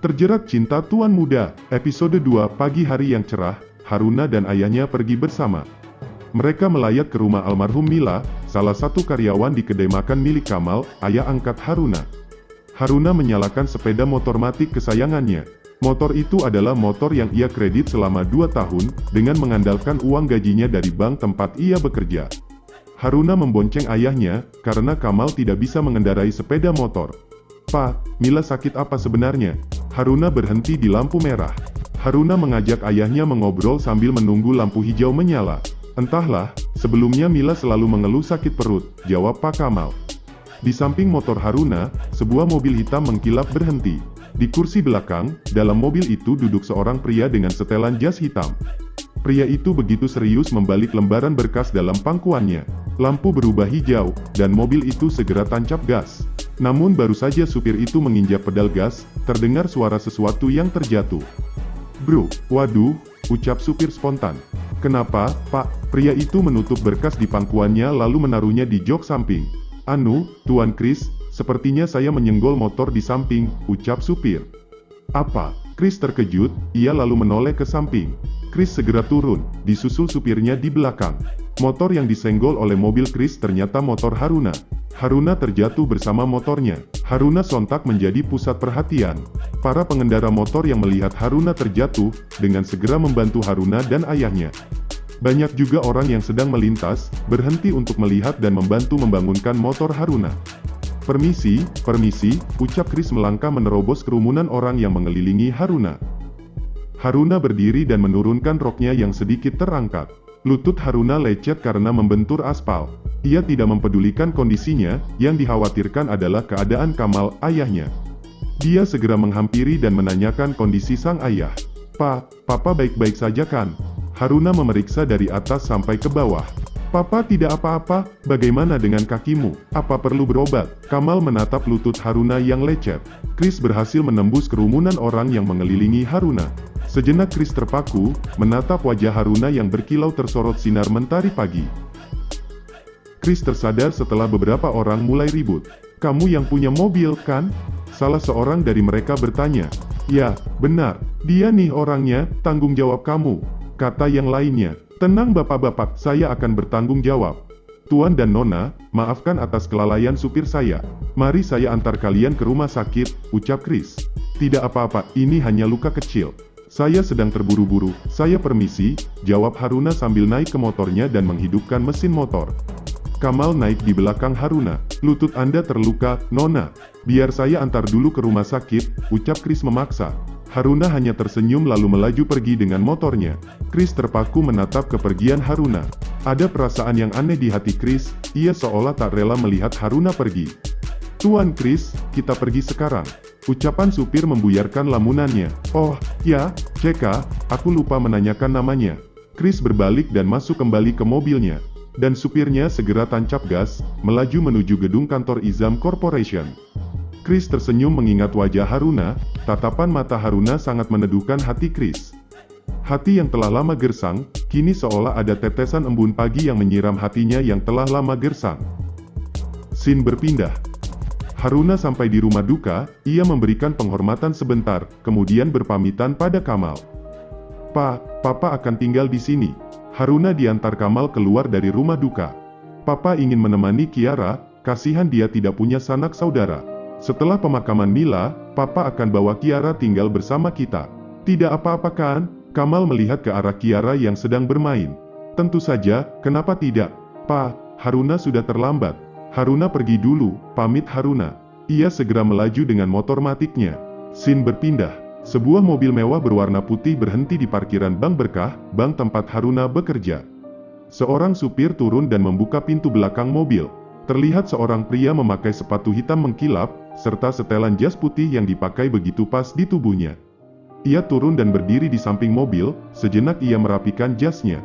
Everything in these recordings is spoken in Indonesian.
Terjerat cinta tuan muda, episode 2 pagi hari yang cerah, Haruna dan ayahnya pergi bersama. Mereka melayat ke rumah almarhum Mila, salah satu karyawan di kedai makan milik Kamal, ayah angkat Haruna. Haruna menyalakan sepeda motor matic kesayangannya. Motor itu adalah motor yang ia kredit selama 2 tahun, dengan mengandalkan uang gajinya dari bank tempat ia bekerja. Haruna membonceng ayahnya, karena Kamal tidak bisa mengendarai sepeda motor. "Pak, Mila sakit apa sebenarnya?" Haruna berhenti di lampu merah. Haruna mengajak ayahnya mengobrol sambil menunggu lampu hijau menyala. "Entahlah, sebelumnya Mila selalu mengeluh sakit perut," jawab Pak Kamal. Di samping motor Haruna, sebuah mobil hitam mengkilap berhenti. Di kursi belakang, dalam mobil itu duduk seorang pria dengan setelan jas hitam. Pria itu begitu serius membalik lembaran berkas dalam pangkuannya. Lampu berubah hijau, dan mobil itu segera tancap gas. Namun baru saja supir itu menginjak pedal gas, terdengar suara sesuatu yang terjatuh. "Bro, waduh," ucap supir spontan. "Kenapa, Pak?" Pria itu menutup berkas di pangkuannya lalu menaruhnya di jok samping. "Anu, Tuan Chris, sepertinya saya menyenggol motor di samping," ucap supir. "Apa?" Chris terkejut, ia lalu menoleh ke samping. Chris segera turun, disusul supirnya di belakang. Motor yang disenggol oleh mobil Chris ternyata motor Haruna. Haruna terjatuh bersama motornya. Haruna sontak menjadi pusat perhatian. Para pengendara motor yang melihat Haruna terjatuh, dengan segera membantu Haruna dan ayahnya. Banyak juga orang yang sedang melintas, berhenti untuk melihat dan membantu membangunkan motor Haruna. Permisi," ucap Chris melangkah menerobos kerumunan orang yang mengelilingi Haruna. Haruna berdiri dan menurunkan roknya yang sedikit terangkat. Lutut Haruna lecet karena membentur aspal. Ia tidak mempedulikan kondisinya, yang dikhawatirkan adalah keadaan Kamal, ayahnya. Dia segera menghampiri dan menanyakan kondisi sang ayah. "Pak, Papa baik-baik saja kan?" Haruna memeriksa dari atas sampai ke bawah. "Papa tidak apa-apa, bagaimana dengan kakimu? Apa perlu berobat?" Kamal menatap lutut Haruna yang lecet. Chris berhasil menembus kerumunan orang yang mengelilingi Haruna. Sejenak Chris terpaku, menatap wajah Haruna yang berkilau tersorot sinar mentari pagi. Chris tersadar setelah beberapa orang mulai ribut. "Kamu yang punya mobil, kan?" Salah seorang dari mereka bertanya. "Ya, benar, dia nih orangnya, tanggung jawab kamu," kata yang lainnya. "Tenang bapak-bapak, saya akan bertanggung jawab. Tuan dan Nona, maafkan atas kelalaian supir saya. Mari saya antar kalian ke rumah sakit," ucap Chris. "Tidak apa-apa, ini hanya luka kecil. Saya sedang terburu-buru, saya permisi," jawab Haruna sambil naik ke motornya dan menghidupkan mesin motor. Kamal naik di belakang Haruna. "Lutut Anda terluka, Nona. Biar saya antar dulu ke rumah sakit," ucap Chris memaksa. Haruna hanya tersenyum lalu melaju pergi dengan motornya. Chris terpaku menatap kepergian Haruna. Ada perasaan yang aneh di hati Chris, ia seolah tak rela melihat Haruna pergi. "Tuan Chris, kita pergi sekarang." Ucapan supir membuyarkan lamunannya. "Oh, ya, Ceka, aku lupa menanyakan namanya." Chris berbalik dan masuk kembali ke mobilnya. Dan supirnya segera tancap gas, melaju menuju gedung kantor Izam Corporation. Chris tersenyum mengingat wajah Haruna, tatapan mata Haruna sangat meneduhkan hati Chris. Hati yang telah lama gersang, kini seolah ada tetesan embun pagi yang menyiram hatinya yang telah lama gersang. Scene berpindah. Haruna sampai di rumah duka, ia memberikan penghormatan sebentar, kemudian berpamitan pada Kamal. "Pak, Papa akan tinggal di sini." Haruna diantar Kamal keluar dari rumah duka. "Papa ingin menemani Kiara, kasihan dia tidak punya sanak saudara. Setelah pemakaman Mila, Papa akan bawa Kiara tinggal bersama kita." "Tidak apa-apa kan?" Kamal melihat ke arah Kiara yang sedang bermain. "Tentu saja, kenapa tidak?" "Pak, Haruna sudah terlambat." "Haruna pergi dulu," pamit Haruna. Ia segera melaju dengan motor matiknya. Scene berpindah. Sebuah mobil mewah berwarna putih berhenti di parkiran Bank Berkah, bank tempat Haruna bekerja. Seorang supir turun dan membuka pintu belakang mobil. Terlihat seorang pria memakai sepatu hitam mengkilap, serta setelan jas putih yang dipakai begitu pas di tubuhnya. Ia turun dan berdiri di samping mobil, sejenak ia merapikan jasnya.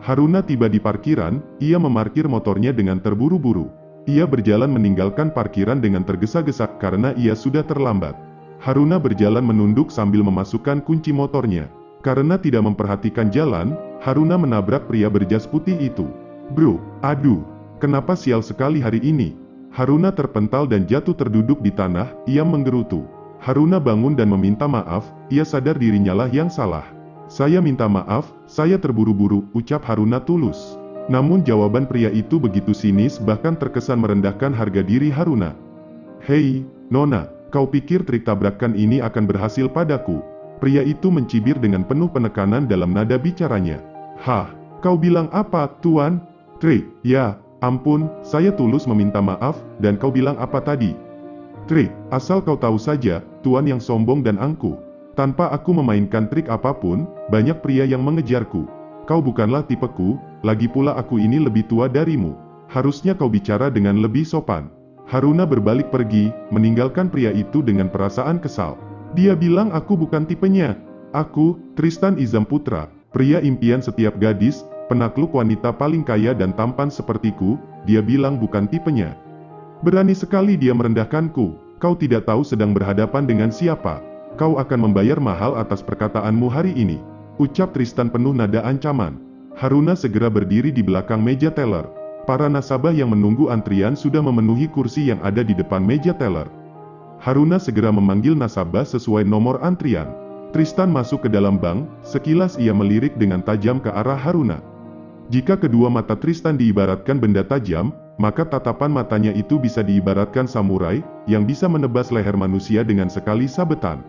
Haruna tiba di parkiran, ia memarkir motornya dengan terburu-buru. Ia berjalan meninggalkan parkiran dengan tergesa-gesa karena ia sudah terlambat. Haruna berjalan menunduk sambil memasukkan kunci motornya. Karena tidak memperhatikan jalan, Haruna menabrak pria berjas putih itu. "Bro, aduh, kenapa sial sekali hari ini?" Haruna terpental dan jatuh terduduk di tanah, ia menggerutu. Haruna bangun dan meminta maaf, ia sadar dirinya lah yang salah. Saya minta maaf, saya terburu-buru, ucap Haruna tulus. Namun jawaban pria itu begitu sinis bahkan terkesan merendahkan harga diri Haruna. Hei, Nona, kau pikir trik tabrakan ini akan berhasil padaku? Pria itu mencibir dengan penuh penekanan dalam nada bicaranya. Hah, kau bilang apa, Tuan? Trik, ya, ampun, saya tulus meminta maaf, dan kau bilang apa tadi? Trik, asal kau tahu saja, Tuan yang sombong dan angkuh. Tanpa aku memainkan trik apapun, banyak pria yang mengejarku. Kau bukanlah tipeku, lagi pula aku ini lebih tua darimu. Harusnya kau bicara dengan lebih sopan. Haruna berbalik pergi, meninggalkan pria itu dengan perasaan kesal. Dia bilang aku bukan tipenya. Aku, Tristan Izam Putra, pria impian setiap gadis, penakluk wanita paling kaya dan tampan sepertiku, dia bilang bukan tipenya. Berani sekali dia merendahkanku, kau tidak tahu sedang berhadapan dengan siapa. Kau akan membayar mahal atas perkataanmu hari ini, ucap Tristan penuh nada ancaman. Haruna segera berdiri di belakang meja teller. Para nasabah yang menunggu antrian sudah memenuhi kursi yang ada di depan meja teller. Haruna segera memanggil nasabah sesuai nomor antrian. Tristan masuk ke dalam bank, sekilas ia melirik dengan tajam ke arah Haruna. Jika kedua mata Tristan diibaratkan benda tajam, maka tatapan matanya itu bisa diibaratkan samurai, yang bisa menebas leher manusia dengan sekali sabetan.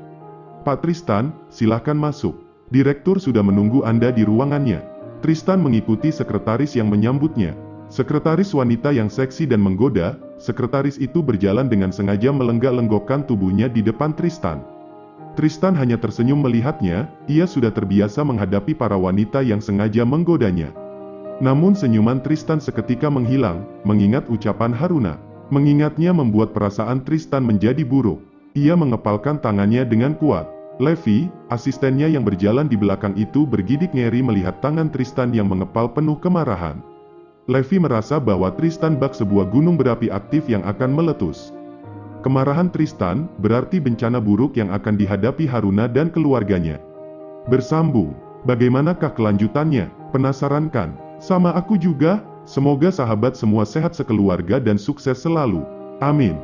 Pak Tristan, silahkan masuk. Direktur sudah menunggu Anda di ruangannya. Tristan mengikuti sekretaris yang menyambutnya. Sekretaris wanita yang seksi dan menggoda, sekretaris itu berjalan dengan sengaja melenggak-lenggokkan tubuhnya di depan Tristan. Tristan hanya tersenyum melihatnya, ia sudah terbiasa menghadapi para wanita yang sengaja menggodanya. Namun senyuman Tristan seketika menghilang, mengingat ucapan Haruna. Mengingatnya membuat perasaan Tristan menjadi buruk. Ia mengepalkan tangannya dengan kuat. Levi, asistennya yang berjalan di belakang itu bergidik ngeri melihat tangan Tristan yang mengepal penuh kemarahan. Levi merasa bahwa Tristan bak sebuah gunung berapi aktif yang akan meletus. Kemarahan Tristan berarti bencana buruk yang akan dihadapi Haruna dan keluarganya. Bersambung, bagaimanakah kelanjutannya? Penasaran kan? Sama aku juga, semoga sahabat semua sehat sekeluarga dan sukses selalu. Amin.